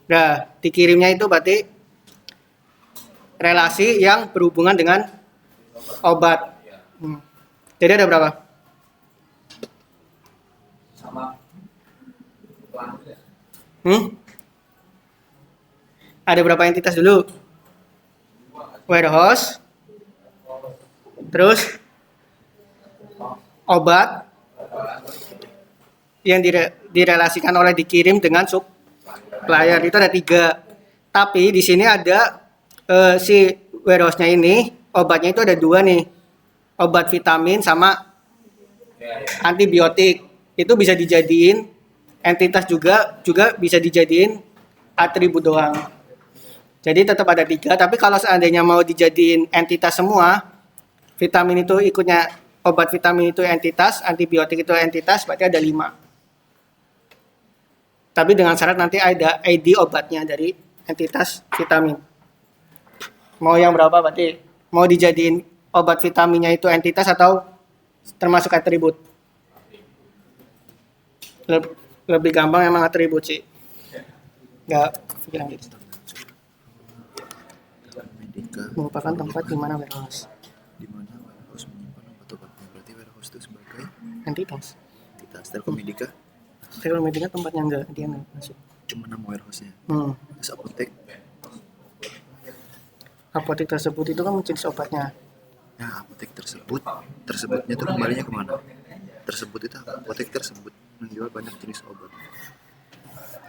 Nah, dikirimnya itu berarti relasi yang berhubungan dengan obat. Jadi ada berapa? Sama pelanggan ya. Ada berapa entitas dulu? Warehouse, terus obat yang direlasikan oleh dikirim dengan supplier, itu ada 3. Tapi di sini ada si warehouse-nya ini obatnya itu ada 2 nih, obat vitamin sama antibiotik. Itu bisa dijadiin entitas juga bisa dijadiin atribut doang. Jadi tetap ada 3. Tapi kalau seandainya mau dijadiin entitas semua, vitamin itu ikutnya, obat vitamin itu entitas, antibiotik itu entitas, berarti ada 5. Tapi dengan syarat nanti ada ID obatnya dari entitas vitamin. Mau yang berapa berarti? Mau dijadiin obat vitaminnya itu entitas atau termasuk atribut? Lebih gampang emang atribut sih. Enggak pikiran gitu. Telkomedika Merupakan tempat di mana warehouse. di mana warehouse menyimpan obat-obatnya. Berarti warehouse itu sebagai Entitas. entitas. Telkomedika Telkomedika tempatnya enggak, dia enggak masuk. cuma nama warehouse-nya. Terus apotek, Apotek tersebut itu kan jenis obatnya. nah apotek tersebutnya tuh kembalinya kemana? Tersebut itu apa? Apotek tersebut menjual banyak jenis obat.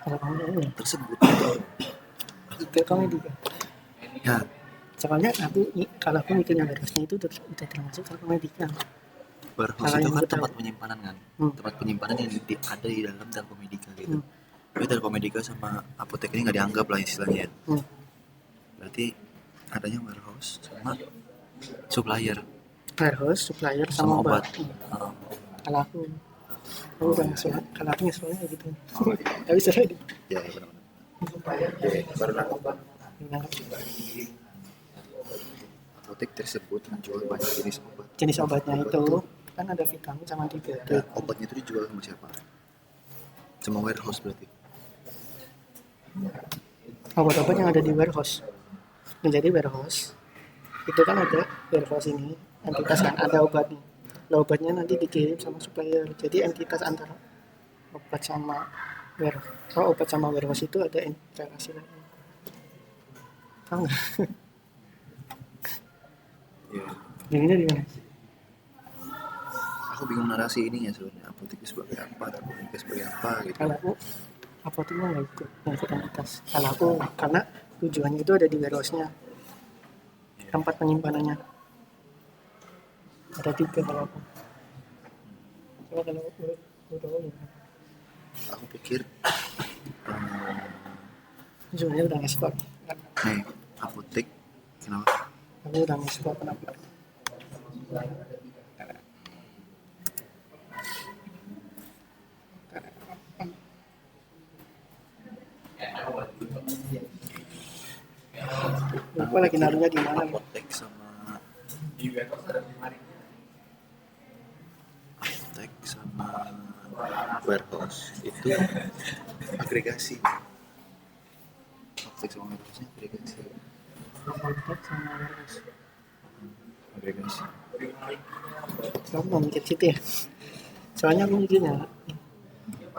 Kalau kamu ini, Tersebut Telkomedika. ya Soalnya kalau aku mikirnya warehouse-nya itu udah termasuk Telkomedika. warehouse Kalau itu yang kan aku tahu. tempat penyimpanan kan, tempat penyimpanan yang ada di dalam Telkomedika gitu. Hmm. Tapi Telkomedika sama apotek ini nggak dianggap lah istilahnya. Berarti adanya warehouse sama supplier Warehouse, supplier sama sama obat. obat. Heeh. Kalau aku udah masuk, kalau aku nyesuainya kayak gitu. Tapi sesuai di Ya, benar-benar. Baru nangkep. Apotek tersebut menjual banyak jenis obat. jenis obatnya itu kan ada vitamin sama antibiotik. Nah, obatnya itu dijual sama siapa? Sama warehouse berarti. Obat-obat yang ada di warehouse. Menjadi warehouse itu kan ada warehouse ini entitas kan ada obatnya. Nah, obatnya nanti dikirim sama supplier. Jadi entitas antara obat sama warehouse. Oh, obat sama warehouse itu ada interaksi lagi. Tahu nggak? Ya. Jadinya di mana? Aku bingung narasi ininya sebenarnya. Apotek itu sebagai apa? Telkomedika sebagai apa gitu. Kalau aku apotek mah nggak ikut entitas. Kalau aku karena tujuannya itu ada di warehouse-nya, tempat penyimpanannya. Ada 3 kalau aku. Coba kalau udah Aku pikir sebenarnya udah nge-spot. nih apotek kenapa? Aku udah nge-spot kenapa? Lupa lagi naruhnya di mana. Apotek sama warehouse itu agregasi. Apotek sama warehouse-nya agregasi. Apotek sama warehouse. Agregasi. Kamu mau mikir situ ya? Soalnya aku mikirnya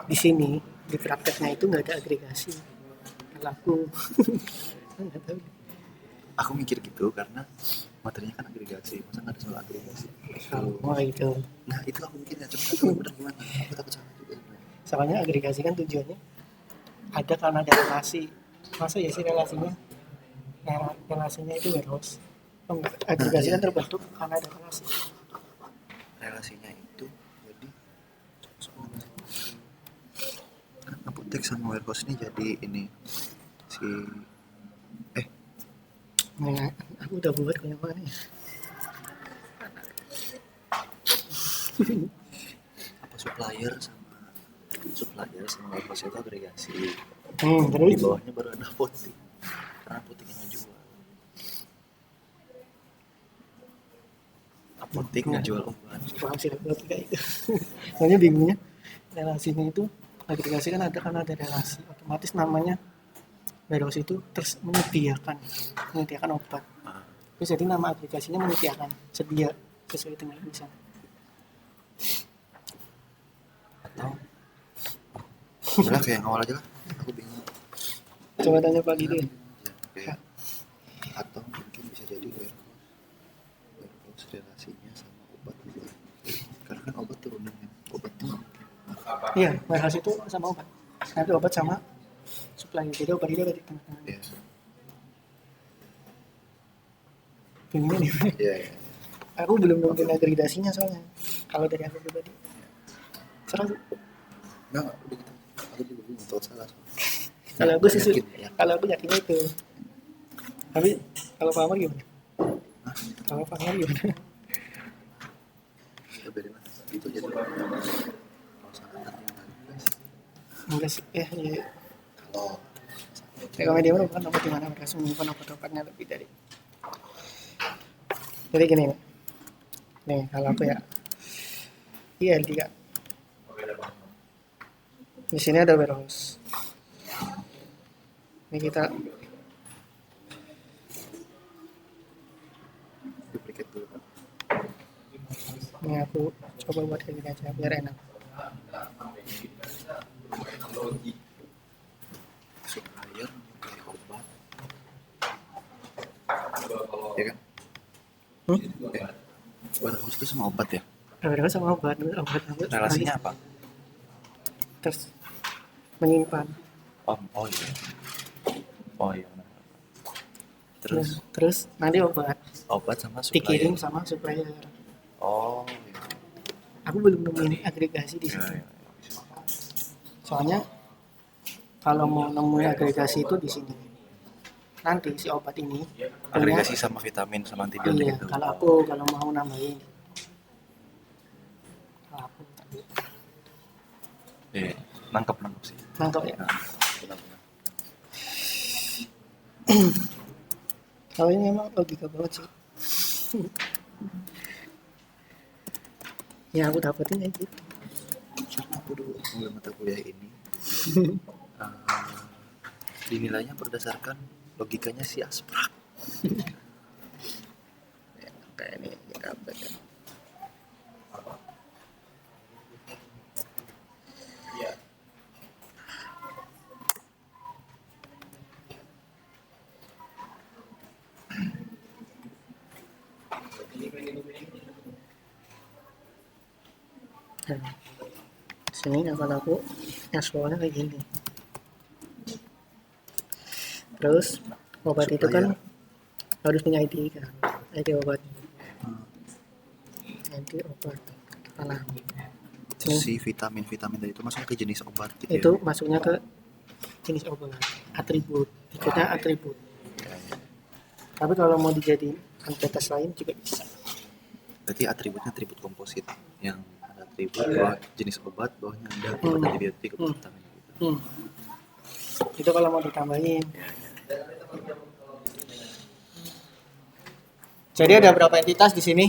di sini di prakteknya itu nggak ada agregasi. Kalau aku nggak tahu. Aku mikir gitu karena materinya kan agregasi, masa nggak ada soal agregasi. Oh itu. Nah itu aku mikirnya, coba tahu benar gimana? Aku takut salah juga. Soalnya agregasi kan tujuannya ada karena ada relasi. Masa ya sih relasinya? Relasinya itu warehouse. Oh, enggak. Agregasi kan terbentuk karena ada relasi. Relasinya itu jadi kan apotek sama warehouse ini jadi ini si Nah, aku udah buat kayak mana ya? apa supplier sama warehouse itu agregasi. Di Terus? bawahnya baru ada apotek karena apotek yang ngejual. Apotek ngejual obat. Paham sih aku kayak itu. Soalnya bingungnya relasinya itu agregasi kan ada karena ada relasi. Otomatis namanya warehouse itu terus menyediakan obat. Terus jadi nama aplikasinya menyediakan, sedia sesuai dengan misalnya. Atau udah kayak yang awal aja lah, aku bingung. Coba tanya Pak gitu ya. Kayak, atau mungkin bisa jadi warehouse relasinya sama obat juga. Karena kan obat turunan kan, obat tuh Iya, warehouse itu sama obat. Nanti obat sama supply. Jadi obat itu ada di tengah-tengah. ya. Bingungnya nih. Iya. Aku belum nemuin agregasinya soalnya. Kalau dari aku pribadi. Serah. Enggak, udah gitu. Aku juga bingung, takut salah. Kalau aku sih, Ya. kalau aku yakinnya itu. Tapi kalau Pak Amar gimana? Hah? Kalau Pak Amar gimana? Ya biarin lah, gitu aja dulu. Kalau salah nanti yang lain, guys. Enggak sih, ya. Kalau Rekomendasi merupakan obat di mana mereka menyimpan obat-obatnya lebih dari. Jadi gini nih, kalau aku ya, iya tiga. Di sini ada warehouse. Ini kita duplicate dulu kan. ini aku coba buat kayak gini aja biar enak. Supplier menyuplai obat, ya kan? Warehouse itu sama obat ya? Warehouse sama obat. Relasinya apa? Terus menyimpan. Oh iya. Oh iya benar. Terus nanti obat Obat sama dikirim supplier. sama supplier. Oh iya. Aku belum nemuin agregasi di situ. Iya. Soalnya kalau mau nemuin agregasi itu di sini. Nanti si obat ini Agregasi sama vitamin sama antibiotik iya, itu. kalau mau nambahin. Kalau aku Iya. Nangkep sih. nangkep ya. Nah, benar-benar. Kalau ini emang logika banget sih. Ya aku dapetin aja gitu. Karena aku dulu mulai mata kuliah ini dinilainya berdasarkan logikanya si Asprak. Ya, kayak ini kita update ya. Nah, sini akun aku explore-nya kayak gini. Terus obat itu kan harus punya ID kan, ID obat. ID obat alami. Si vitamin tadi itu masuk ke jenis obat gitu Itu ya? masuknya ke jenis obat, atribut, ikutnya atribut. Tapi kalau mau dijadiin entitas lain juga bisa. Berarti atributnya atribut komposit yang ada atribut bawah jenis obat, bawahnya ada obat antibiotik, obat vitamin gitu. Itu kalau mau ditambahin. Jadi ada berapa entitas di sini?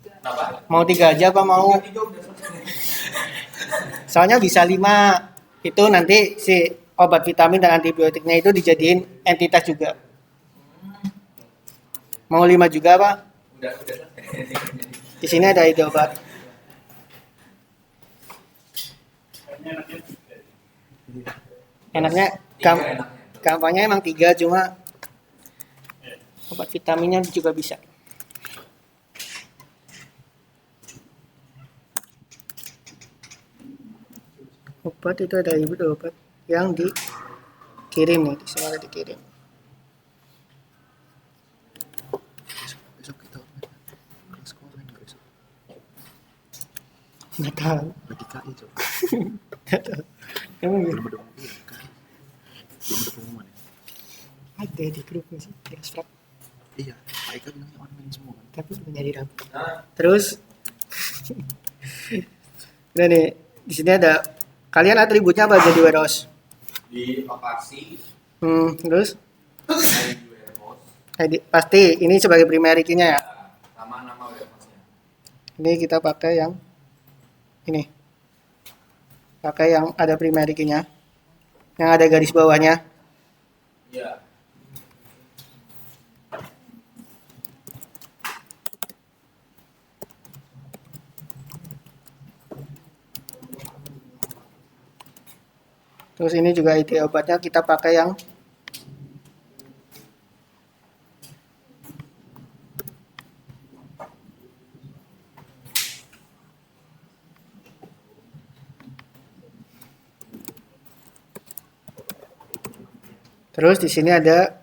Kenapa? Mau 3 aja apa mau? Soalnya bisa 5. Itu nanti si obat vitamin dan antibiotiknya itu dijadiin entitas juga. Mau 5 juga apa? Udah. Di sini ada ide obat. Enaknya kampanye emang 3, cuma obat vitaminnya juga bisa. Obat itu ada ibu obat yang dikirim nih, di sini ada dikirim. Besok kita kelas koren nggak besok? Nggak tahu. Berarti KI coba. Nggak tahu. Emang gitu? Belum ada pengumuman ya, KI. Belum ada pengumuman ya. Ada di grupnya sih, di Asfrak. Iya, KI kan bilangnya online semua kan. Tapi belum jadi rapi. Terus, udah nih, di sini ada kalian atributnya apa jadi warehouse? Di lokasi Terus ID warehouse ID, pasti ini sebagai primary key-nya ya. sama nama warehouse-nya. Ini kita pakai yang ini. Pakai yang ada primary key-nya. Yang ada garis bawahnya. Iya. Terus ini juga ide obatnya kita pakai yang terus di sini ada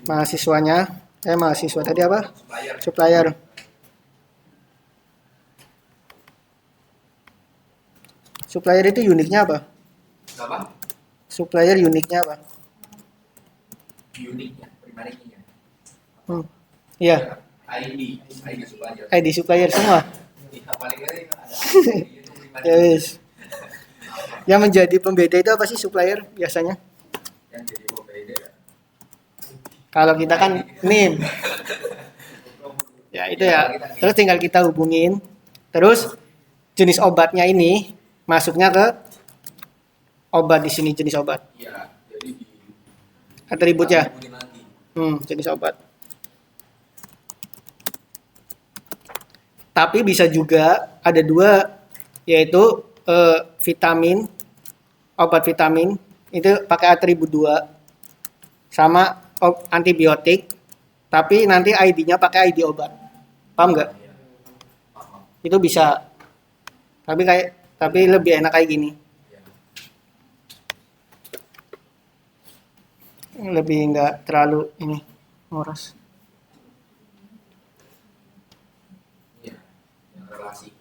mahasiswa tadi apa? Supplier. Supplier itu uniknya apa? Apa? Supplier uniknya apa? Uniknya, primary key-nya. Iya, ID supplier. ID supplier semua. Iya, paling kali ada ID itu primary key. Yes. Yang menjadi pembeda itu apa sih supplier biasanya? Yang jadi pembeda. Kalau kita kan NIM. Ya itu ya. Terus tinggal kita hubungin. Terus jenis obatnya ini masuknya ke obat di sini jenis obat. Iya, jadi di Atributnya. hubungin lagi. Jenis obat. Tapi bisa juga ada 2 yaitu vitamin, obat vitamin itu pakai atribut 2 sama antibiotik tapi nanti ID-nya pakai ID obat. Paham nggak? Iya. Paham. Itu bisa. Tapi lebih enak kayak gini. Iya. Lebih nggak terlalu ini nguras. Iya. Yang relasi.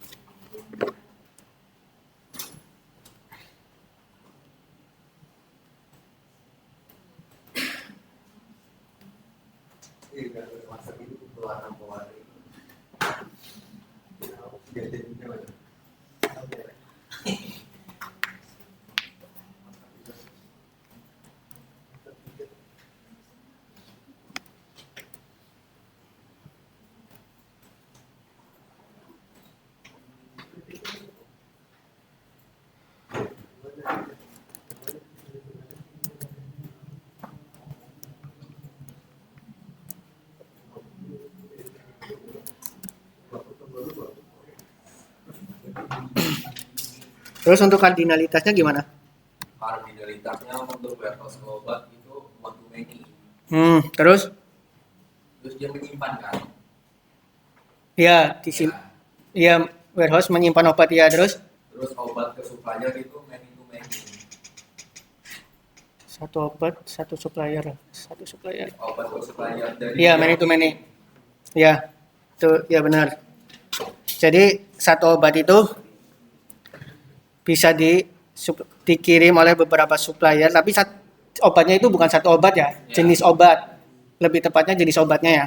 Terus untuk kardinalitasnya gimana? Kardinalitasnya untuk warehouse obat itu one to many. Terus Terus dia menyimpan kan. ya di sini ya warehouse menyimpan obat ya terus Terus obat ke supplier itu many to many. satu obat satu supplier. Obat ke supplier dari Iya, many to many. Ya, itu ya benar. Jadi satu obat itu bisa dikirim oleh beberapa supplier, tapi obatnya itu bukan satu obat ya, jenis obat. Lebih tepatnya jenis obatnya ya.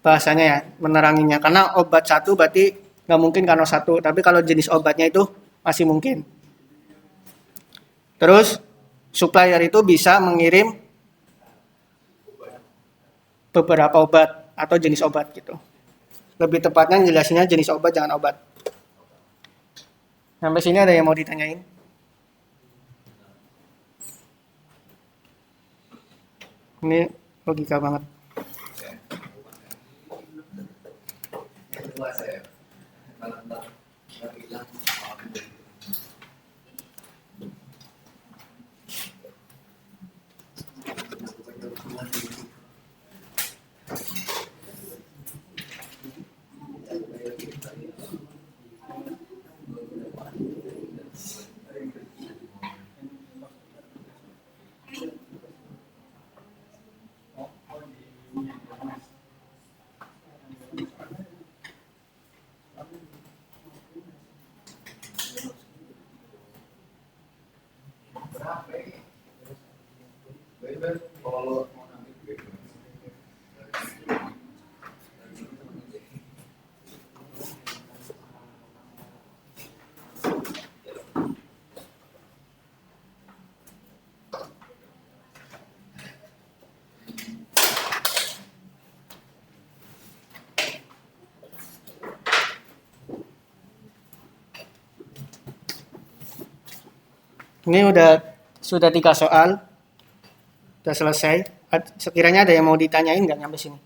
bahasanya ya, meneranginya. Karena obat satu berarti nggak mungkin karena satu, tapi kalau jenis obatnya itu masih mungkin. Terus supplier itu bisa mengirim beberapa obat atau jenis obat gitu. Lebih tepatnya jelasinnya jenis obat, jangan obat. Sampai sini ada yang mau ditanyain? Ini logika banget. Kedua saya kalau tentang bilang Ini sudah 3 soal, sudah selesai. Sekiranya ada yang mau ditanyain nggak nyampe sini?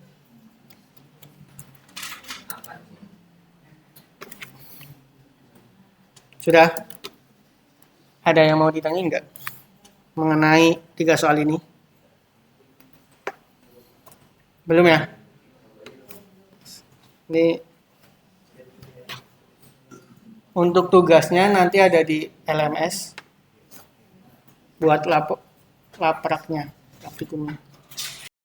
Sudah? Ada yang mau ditanyain nggak mengenai 3 soal ini? Belum ya? Ini untuk tugasnya nanti ada di LMS buat lapraknya, praktikumnya.